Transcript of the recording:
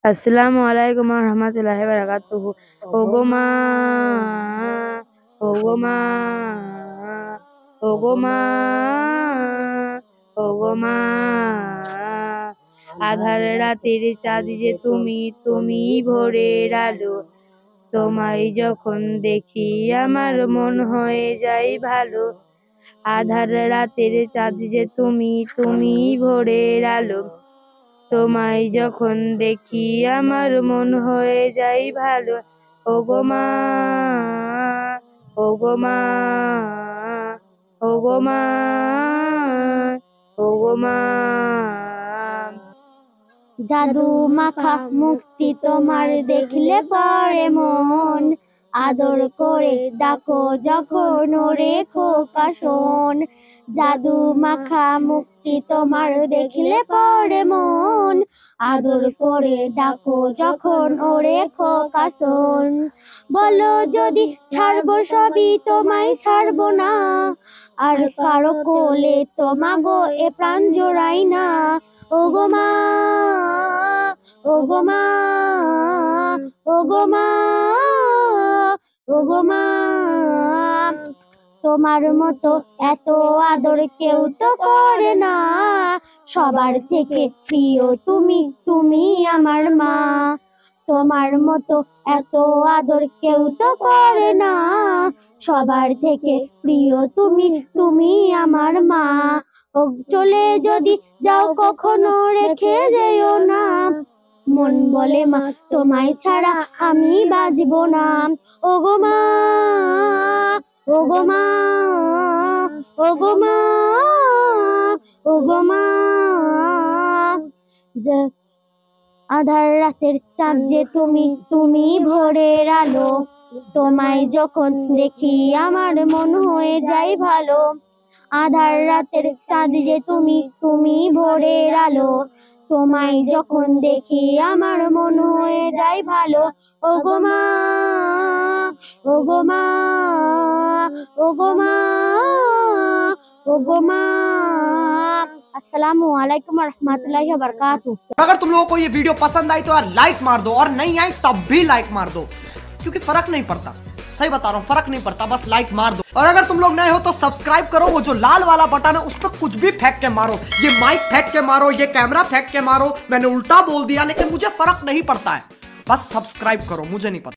আসসালামু আলাইকুম রহমতুল্লাহি বারাকাতুহু। ওগো মা, ওগো মা, ওগো মা, ওগো মা, আধার রাতের চাঁদ যে তুমি, তুমি ভোরের আলো। তোমায় যখন দেখি আমার মন হয়ে যায় ভালো। আধার রাতের চাঁদ যে তুমি, তুমি ভোরের আলো। তোমায় যখন দেখি আমার মন হয়ে যায় ভালো। ওগো মা, ওগো মা, ওগো মা, ওগো মা। জাদু মাখা মুক্তি তোমার দেখলে পরে মন, আদর করে ডাকো যখন ওরে খোকা শোন। জাদু মাখা মুক্তি তোমার দেখলে পরে মন, আদর করে ডাকো যখন ওরে খোকা শোন। বলো যদি ছাড়বো সবই তোমায় ছাড়বো না, আর কারো কোলে তোমাগো এ প্রাণ জোড়াই না। ওগো মা, ওগো মা, ওগো মা, ওগো মা। তোমার মতো এত আদর কেউ তো করে না, সবার থেকে প্রিয় তুমি, তুমি আমার মা। তোমার মতো এত আদর কেউ তো করে না, সবার থেকে প্রিয় তুমি, তুমি আমার মা। ও চলে যদি যাও কখনো রেখে যেও না, মন বলে মা তোমায় ছাড়া আমি বাঁচবো না। ওগো মা, ওগো মা, ওগো মা, ওগো মা। আধার রাতের চাঁদ যে তুমি, তুমি ভোরের আলো। তোমায় যখন দেখি আমার মন হয়ে যায় ভালো। আধার রাতের চাঁদ যে তুমি, তুমি ভোরের আলো। তোমায় যখন দেখি আমার মন হয়ে যায় ভালো। ওগো মা, ওগো মা, ওগো মা, ওগো মা। अस्सलामु अलैकुम रहमतुल्लाहि व बरकातुहू। अगर तुम लोगों को ये वीडियो पसंद आई तो यार लाइक मार दो, और नहीं आई तब भी लाइक मार दो, क्योंकि फर्क नहीं पड़ता। सही बता रहा हूँ, फर्क नहीं पड़ता, बस लाइक मार दो। और अगर तुम लोग नए हो तो सब्सक्राइब करो, वो जो लाल वाला बटन है उस पर कुछ भी फेंक के मारो, ये माइक फेंक के मारो, ये कैमरा फेंक के मारो, मैंने उल्टा बोल दिया लेकिन मुझे फर्क नहीं पड़ता है, बस सब्सक्राइब करो, मुझे नहीं पता।